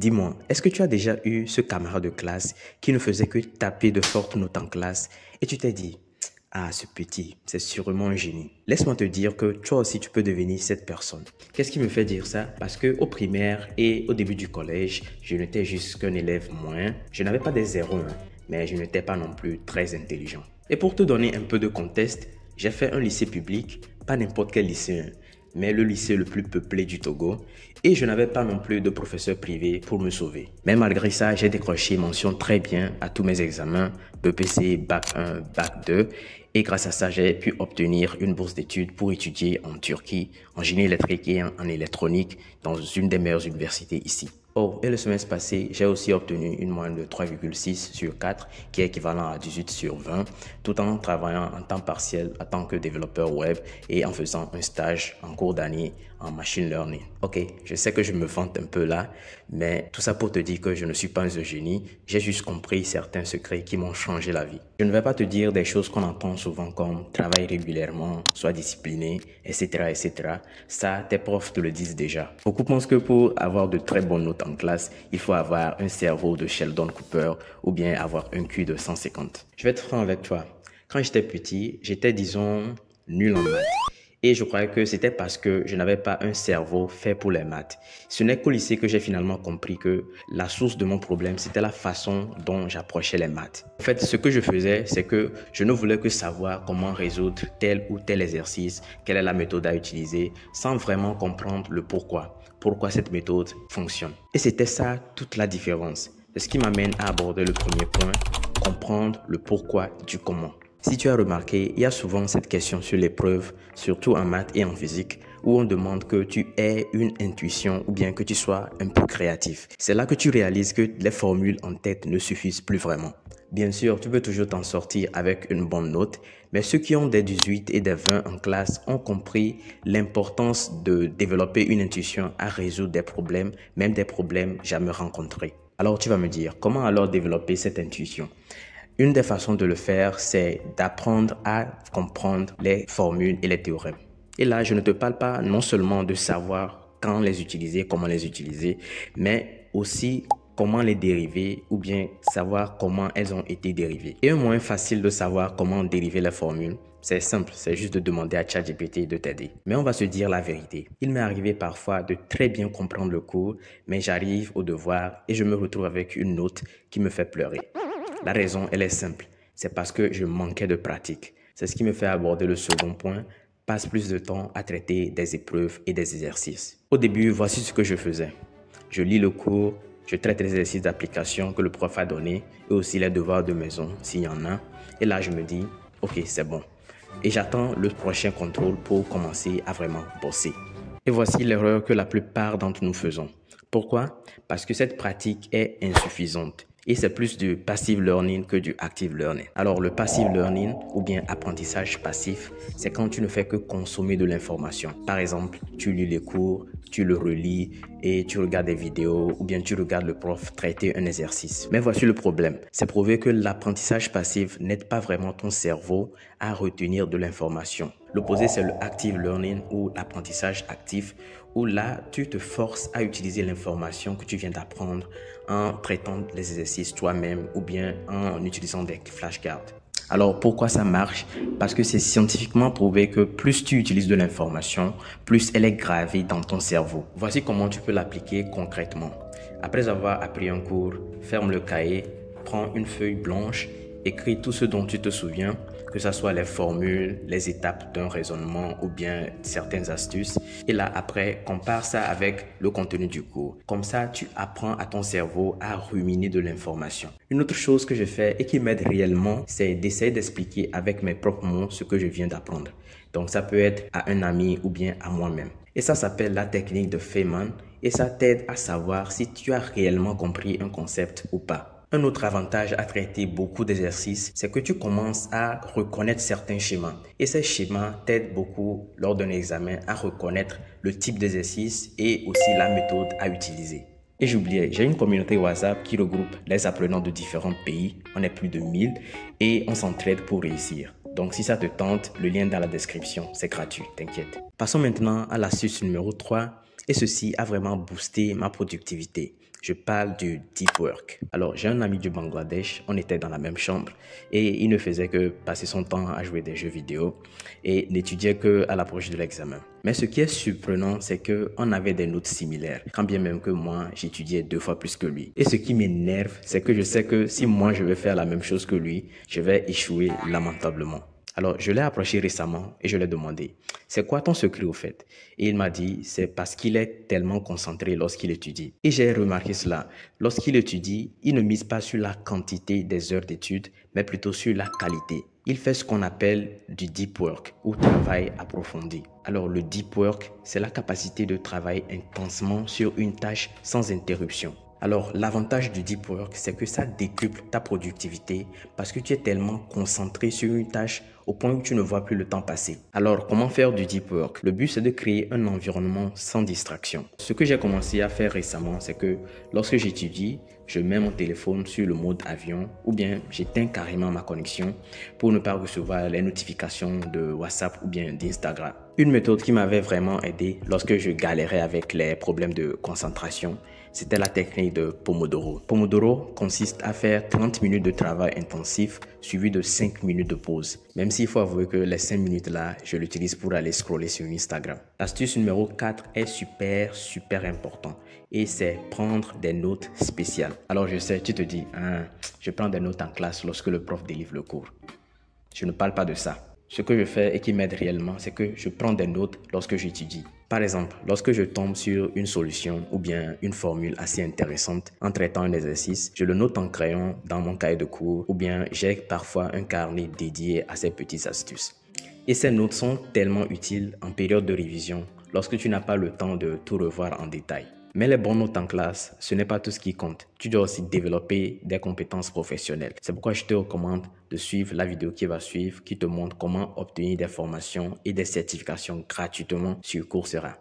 Dis-moi, est-ce que tu as déjà eu ce camarade de classe qui ne faisait que taper de fortes notes en classe et tu t'es dit, ah, ce petit, c'est sûrement un génie. Laisse-moi te dire que toi aussi tu peux devenir cette personne. Qu'est-ce qui me fait dire ça? Parce que au primaire et au début du collège, je n'étais juste qu'un élève moins. Je n'avais pas des zéros, mais je n'étais pas non plus très intelligent. Et pour te donner un peu de contexte, j'ai fait un lycée public, pas n'importe quel lycée, mais le lycée le plus peuplé du Togo, et je n'avais pas non plus de professeur privé pour me sauver. Mais malgré ça, j'ai décroché mention très bien à tous mes examens, BPC, Bac 1, Bac 2, et grâce à ça, j'ai pu obtenir une bourse d'études pour étudier en Turquie, en génie électrique et en électronique, dans une des meilleures universités ici. Oh, et le semestre passé, j'ai aussi obtenu une moyenne de 3,6 sur 4, qui est équivalent à 18 sur 20, tout en travaillant en temps partiel en tant que développeur web et en faisant un stage en cours d'année en machine learning. Ok, je sais que je me vante un peu là, mais tout ça pour te dire que je ne suis pas un génie, j'ai juste compris certains secrets qui m'ont changé la vie. Je ne vais pas te dire des choses qu'on entend souvent comme travaille régulièrement, sois discipliné, etc., etc. Ça, tes profs te le disent déjà. Beaucoup pensent que pour avoir de très bonnes notes en classe, il faut avoir un cerveau de Sheldon Cooper ou bien avoir un QI de 150. Je vais être franc avec toi. Quand j'étais petit, j'étais, disons, nul en maths. Et je croyais que c'était parce que je n'avais pas un cerveau fait pour les maths. Ce n'est qu'au lycée que j'ai finalement compris que la source de mon problème, c'était la façon dont j'approchais les maths. En fait, ce que je faisais, c'est que je ne voulais que savoir comment résoudre tel ou tel exercice, quelle est la méthode à utiliser, sans vraiment comprendre le pourquoi cette méthode fonctionne. Et c'était ça toute la différence. C'est ce qui m'amène à aborder le premier point, comprendre le pourquoi du comment. Si tu as remarqué, il y a souvent cette question sur l'épreuve, surtout en maths et en physique, où on demande que tu aies une intuition ou bien que tu sois un peu créatif. C'est là que tu réalises que les formules en tête ne suffisent plus vraiment. Bien sûr, tu peux toujours t'en sortir avec une bonne note, mais ceux qui ont des 18 et des 20 en classe ont compris l'importance de développer une intuition à résoudre des problèmes, même des problèmes jamais rencontrés. Alors tu vas me dire, comment alors développer cette intuition ? Une des façons de le faire, c'est d'apprendre à comprendre les formules et les théorèmes. Et là, je ne te parle pas non seulement de savoir quand les utiliser, comment les utiliser, mais aussi comment les dériver ou bien savoir comment elles ont été dérivées. Et un moyen facile de savoir comment dériver les formules, c'est simple, c'est juste de demander à ChatGPT de t'aider. Mais on va se dire la vérité. Il m'est arrivé parfois de très bien comprendre le cours, mais j'arrive au devoir et je me retrouve avec une note qui me fait pleurer. La raison, elle est simple. C'est parce que je manquais de pratique. C'est ce qui me fait aborder le second point. Passe plus de temps à traiter des épreuves et des exercices. Au début, voici ce que je faisais. Je lis le cours, je traite les exercices d'application que le prof a donné et aussi les devoirs de maison s'il y en a. Et là, je me dis, ok, c'est bon. Et j'attends le prochain contrôle pour commencer à vraiment bosser. Et voici l'erreur que la plupart d'entre nous faisons. Pourquoi? Parce que cette pratique est insuffisante. Et c'est plus du passive learning que du active learning. Alors le passive learning ou bien apprentissage passif, c'est quand tu ne fais que consommer de l'information. Par exemple, tu lis les cours, tu le relis et tu regardes des vidéos ou bien tu regardes le prof traiter un exercice. Mais voici le problème. C'est prouvé que l'apprentissage passif n'aide pas vraiment ton cerveau à retenir de l'information. L'opposé, c'est le active learning ou l'apprentissage actif où là, tu te forces à utiliser l'information que tu viens d'apprendre en traitant les exercices toi-même ou bien en utilisant des flashcards. Alors, pourquoi ça marche? Parce que c'est scientifiquement prouvé que plus tu utilises de l'information, plus elle est gravée dans ton cerveau. Voici comment tu peux l'appliquer concrètement. Après avoir appris un cours, ferme le cahier, prends une feuille blanche, écris tout ce dont tu te souviens, que ce soit les formules, les étapes d'un raisonnement ou bien certaines astuces. Et là, après, compare ça avec le contenu du cours. Comme ça, tu apprends à ton cerveau à ruminer de l'information. Une autre chose que je fais et qui m'aide réellement, c'est d'essayer d'expliquer avec mes propres mots ce que je viens d'apprendre. Donc, ça peut être à un ami ou bien à moi-même. Et ça s'appelle la technique de Feynman et ça t'aide à savoir si tu as réellement compris un concept ou pas. Un autre avantage à traiter beaucoup d'exercices, c'est que tu commences à reconnaître certains schémas. Et ces schémas t'aident beaucoup lors d'un examen à reconnaître le type d'exercice et aussi la méthode à utiliser. Et j'oubliais, j'ai une communauté WhatsApp qui regroupe les apprenants de différents pays. On est plus de 1000 et on s'entraide pour réussir. Donc si ça te tente, le lien est dans la description, c'est gratuit, t'inquiète. Passons maintenant à l'astuce numéro 3 et ceci a vraiment boosté ma productivité. Je parle du deep work. Alors, j'ai un ami du Bangladesh, on était dans la même chambre et il ne faisait que passer son temps à jouer des jeux vidéo et n'étudiait qu'à l'approche de l'examen. Mais ce qui est surprenant, c'est qu'on avait des notes similaires, quand bien même que moi, j'étudiais 2 fois plus que lui. Et ce qui m'énerve, c'est que je sais que si moi je vais faire la même chose que lui, je vais échouer lamentablement. Alors, je l'ai approché récemment et je lui ai demandé, c'est quoi ton secret au fait? Et il m'a dit, c'est parce qu'il est tellement concentré lorsqu'il étudie. Et j'ai remarqué cela. Lorsqu'il étudie, il ne mise pas sur la quantité des heures d'études, mais plutôt sur la qualité. Il fait ce qu'on appelle du deep work ou travail approfondi. Alors, le deep work, c'est la capacité de travailler intensement sur une tâche sans interruption. Alors, l'avantage du deep work, c'est que ça décuple ta productivité parce que tu es tellement concentré sur une tâche au point où tu ne vois plus le temps passer. Alors, comment faire du deep work? Le but, c'est de créer un environnement sans distraction. Ce que j'ai commencé à faire récemment, c'est que lorsque j'étudie, je mets mon téléphone sur le mode avion ou bien j'éteins carrément ma connexion pour ne pas recevoir les notifications de WhatsApp ou bien d'Instagram. Une méthode qui m'avait vraiment aidé lorsque je galérais avec les problèmes de concentration, c'était la technique de Pomodoro. Pomodoro consiste à faire 30 minutes de travail intensif suivi de 5 minutes de pause. Même s'il faut avouer que les 5 minutes là, je l'utilise pour aller scroller sur Instagram. L'astuce numéro 4 est super important et c'est prendre des notes spéciales. Alors je sais, tu te dis, je prends des notes en classe lorsque le prof délivre le cours. Je ne parle pas de ça. Ce que je fais et qui m'aide réellement, c'est que je prends des notes lorsque j'étudie. Par exemple, lorsque je tombe sur une solution ou bien une formule assez intéressante en traitant un exercice, je le note en crayon dans mon cahier de cours ou bien j'ai parfois un carnet dédié à ces petites astuces. Et ces notes sont tellement utiles en période de révision lorsque tu n'as pas le temps de tout revoir en détail. Mais les bonnes notes en classe, ce n'est pas tout ce qui compte. Tu dois aussi développer des compétences professionnelles. C'est pourquoi je te recommande de suivre la vidéo qui va suivre, qui te montre comment obtenir des formations et des certifications gratuitement sur Coursera.